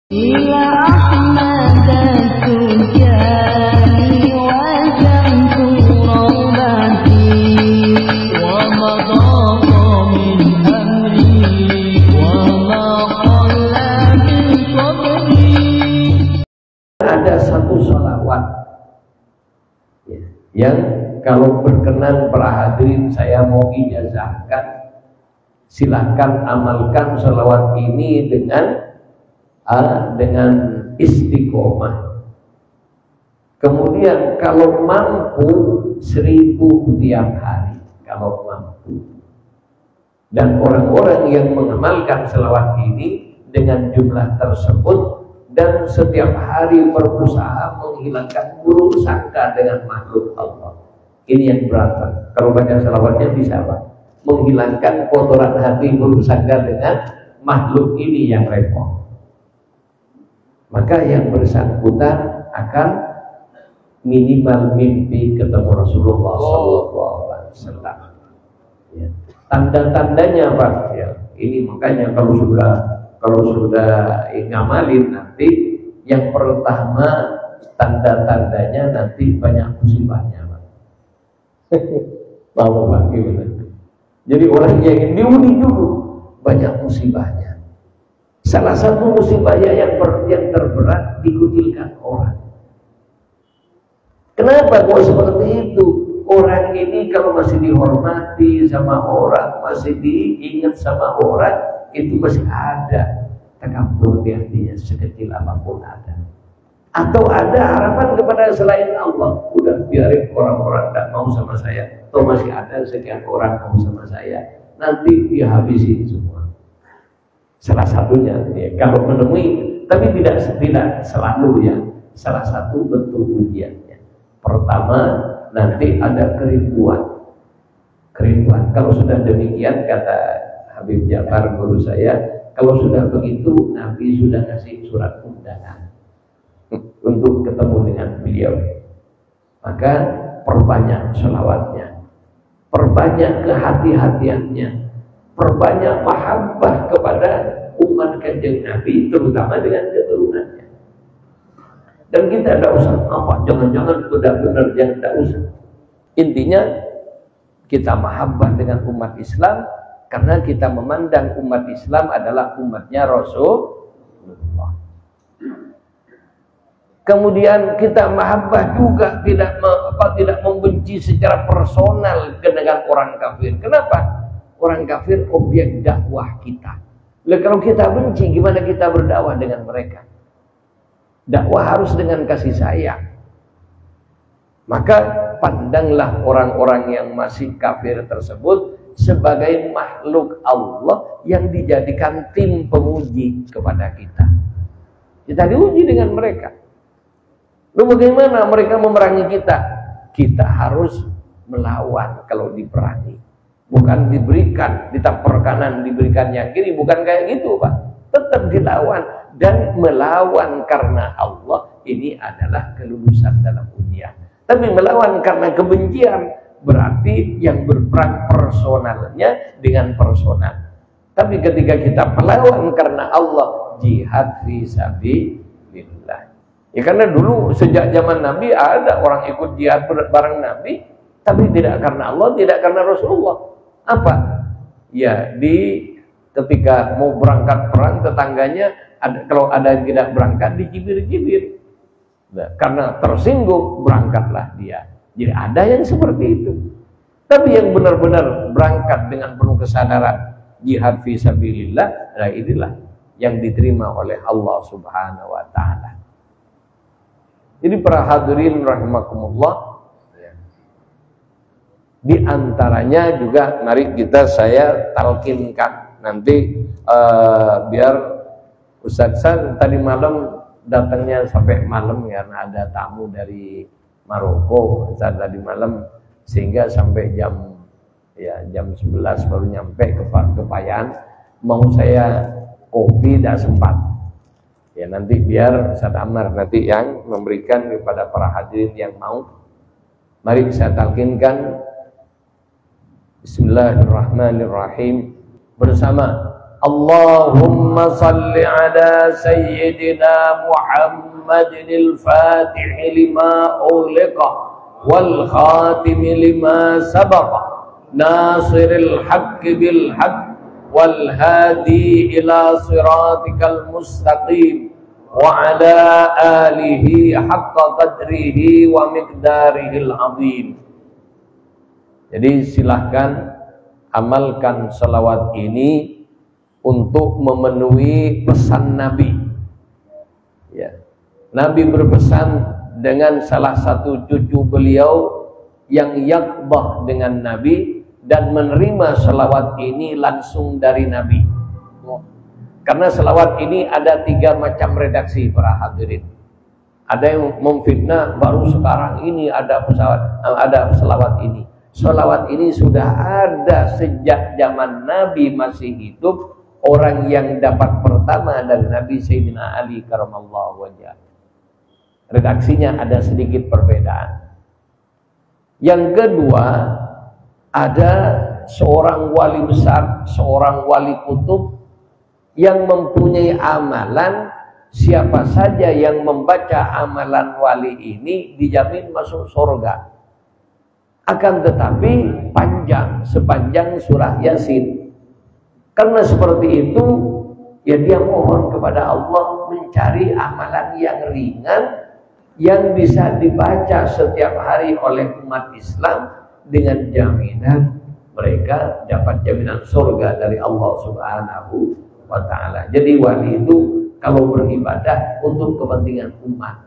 إلى أحمد التجاني وجمت روضتي ومضى من أمري وما قل من صبري. Ada satu sholawat yang kalau berkenan para hadirin saya mau ijazahkan, silahkan amalkan sholawat ini dengan istiqomah. Kemudian kalau mampu 1000 tiap hari, kalau mampu. Dan orang-orang yang mengamalkan sholawat ini dengan jumlah tersebut dan setiap hari berusaha menghilangkan buruk sangka dengan makhluk Allah. Ini yang berat. Kalau baca sholawatnya bisa Pak, menghilangkan kotoran hati buruk sangka dengan makhluk ini yang repot. Maka yang bersangkutan akan minimal mimpi ketemu Rasulullah SAW. Ya. Tanda-tandanya Pak, ya. Ini makanya kalau sudah ngamalin nanti yang pertama tanda-tandanya nanti banyak musibahnya Pak. Mau Pak gimana? Jadi orang yang diundi dulu banyak musibahnya. Salah satu musibahnya yang terberat dikucilkan orang. Kenapa kok seperti itu? Orang ini kalau masih dihormati sama orang, masih diingat sama orang, itu masih ada takabur di hatinya sekecil apapun ada. Atau ada harapan kepada selain Allah. Udah biarin orang-orang tak mau sama saya. Atau masih ada sekian orang mau sama saya. Nanti dia habisin semua. Salah satunya ya, kalau menemui, tapi tidak selalu ya. Salah satu bentuk ujiannya. Pertama, nanti ada kerinduan. Kalau sudah demikian, kata Habib Ja'far guru saya, kalau sudah begitu, Nabi sudah kasih surat undangan untuk ketemu dengan beliau. Maka perbanyak sholawatnya, perbanyak kehati-hatiannya, perbanyak mahabbah kepada umat Kanjeng Nabi, terutama dengan keturunannya. Dan kita tidak usah apa, jangan-jangan benar-benar jangan, tidak usah. Intinya kita mahabbah dengan umat Islam karena kita memandang umat Islam adalah umatnya Rasulullah. Kemudian kita mahabbah juga tidak membenci secara personal dengan orang kafir. Kenapa? Orang kafir objek dakwah kita. Lalu kalau kita benci, gimana kita berdakwah dengan mereka? Dakwah harus dengan kasih sayang. Maka pandanglah orang-orang yang masih kafir tersebut sebagai makhluk Allah yang dijadikan tim penguji kepada kita. Kita diuji dengan mereka. Lalu bagaimana mereka memerangi kita? Kita harus melawan kalau diperangi. Bukan diberikan, ditampar kanan, diberikan yang kiri, bukan kayak gitu Pak. Tetap dilawan dan melawan karena Allah, ini adalah kelulusan dalam ujian. Tapi melawan karena kebencian berarti yang berperang personalnya dengan personal. Tapi ketika kita melawan karena Allah, jihad fi sabilillah. Ya karena dulu sejak zaman Nabi ada orang ikut jihad bareng Nabi, tapi tidak karena Allah, tidak karena Rasulullah. Apa? Ya, ketika mau berangkat perang tetangganya kalau ada yang tidak berangkat dicibir-cibir. Nah, karena tersinggung berangkatlah dia. Jadi ada yang seperti itu. Tapi yang benar-benar berangkat dengan penuh kesadaran jihad fi sabilillah, nah inilah yang diterima oleh Allah Subhanahu wa taala. Jadi para hadirin rahimakumullah, di antaranya juga mari saya talkinkan nanti biar Ustaz San tadi malam datangnya sampai malam karena ada tamu dari Maroko Ustaz tadi malam sehingga sampai jam 11 baru nyampe ke Payan. Mau saya kopi tidak sempat. Ya nanti biar Ustaz Ammar nanti yang memberikan kepada para hadirin yang mau. Mari saya talkinkan Bismillahirrahmanirrahim bersama Allahumma salli ala sayyidina Muhammadin al-Fatih lima ughliqa wal khatim lima sabaqa nasiril haqqi bil haqq wal hadi ila siratikal mustaqim wa ala alihi haqqa qadrihi wa miqdarihil azim. Jadi silahkan amalkan salawat ini untuk memenuhi pesan Nabi. Ya. Nabi berpesan dengan salah satu cucu beliau yang yakbah dengan Nabi dan menerima salawat ini langsung dari Nabi. Karena salawat ini ada 3 macam redaksi para hadirin. Ada yang memfitnah baru sekarang ini ada salawat ini. Salawat ini sudah ada sejak zaman Nabi masih hidup. Orang yang dapat pertama dari Nabi Sayyidina Ali karamallahu wajhah. Redaksinya ada sedikit perbedaan. Yang kedua, ada seorang wali besar, seorang wali kutub yang mempunyai amalan. Siapa saja yang membaca amalan wali ini dijamin masuk surga. Akan tetapi panjang, sepanjang surah Yasin. Karena seperti itu, ya dia mohon kepada Allah mencari amalan yang ringan yang bisa dibaca setiap hari oleh umat Islam dengan jaminan mereka dapat jaminan surga dari Allah Subhanahu wa taala. Jadi wali itu kalau beribadah untuk kepentingan umat.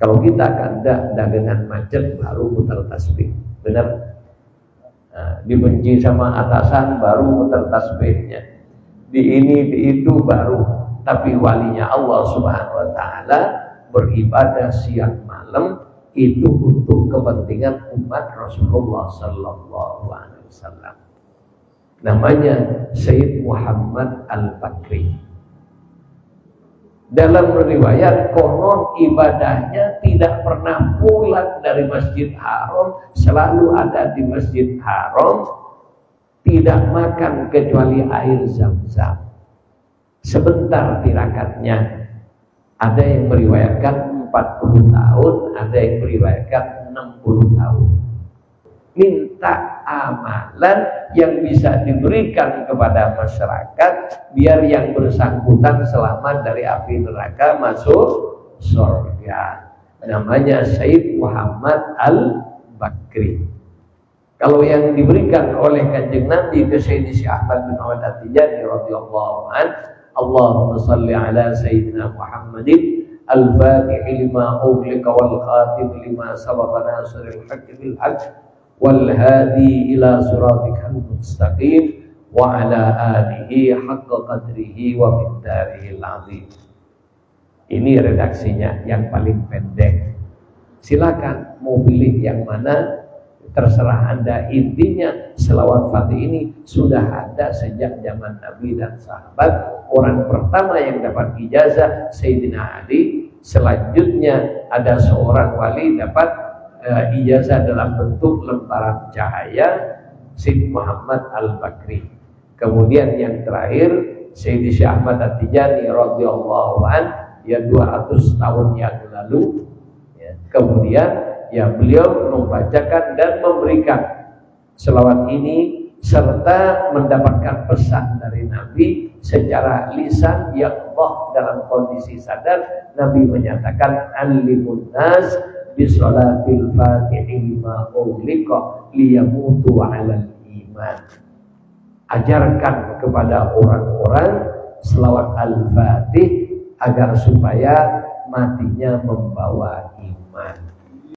Kalau kita kan dagangan macet baru putar tasbih, benar? Nah, dibenci sama atasan baru muter tasbihnya, di ini di itu baru. Tapi walinya Allah Subhanahu wa taala beribadah siang malam itu untuk kepentingan umat Rasulullah sallallahu alaihi wasallam. Namanya Sayyid Muhammad Al-Bakri. Dalam riwayat konon ibadahnya tidak pernah pulang dari Masjid Haram, selalu ada di Masjid Haram, tidak makan kecuali air Zam-Zam. Sebentar tirakatnya. Ada yang meriwayatkan 40 tahun, ada yang meriwayatkan 60 tahun. Minta amalan yang bisa diberikan kepada masyarakat biar yang bersangkutan selamat dari api neraka masuk surga. Namanya Sayyid Muhammad Al-Bakri. Kalau yang diberikan oleh Kanjeng Nabi ke Sayyidi Syekh Ahmad bin Ahmad At-Tijani radhiyallahu anhu, Allahumma salli ala Sayyidina Muhammadin al-Fatih lima ughliqa wal khatim lima sabaqa nasiril haqqi bil haqq wal hadi ila siratikal mustaqim wa ala alihi haqqa qadrihi wa miqdarihil azim. Ini redaksinya yang paling pendek. Silakan mau pilih yang mana, terserah Anda. Intinya selawat Fatih ini sudah ada sejak zaman Nabi dan sahabat. Orang pertama yang dapat ijazah Sayyidina Ali. Selanjutnya ada seorang wali dapat ijazah dalam bentuk lembaran cahaya, Sayyid Muhammad Al-Bakri. Kemudian yang terakhir Sayyidi Syekh Ahmad At-Tijani radhiyallahu an, ya 200 tahun yang lalu. Ya. Kemudian ya beliau membacakan dan memberikan selawat ini serta mendapatkan pesan dari Nabi secara lisan yang dalam kondisi sadar. Nabi menyatakan alimun nas bisolatil fatihi lima ughliqa liyamutu alal iman. Ajarkan kepada orang-orang selawat al-fatih agar supaya matinya membawa iman.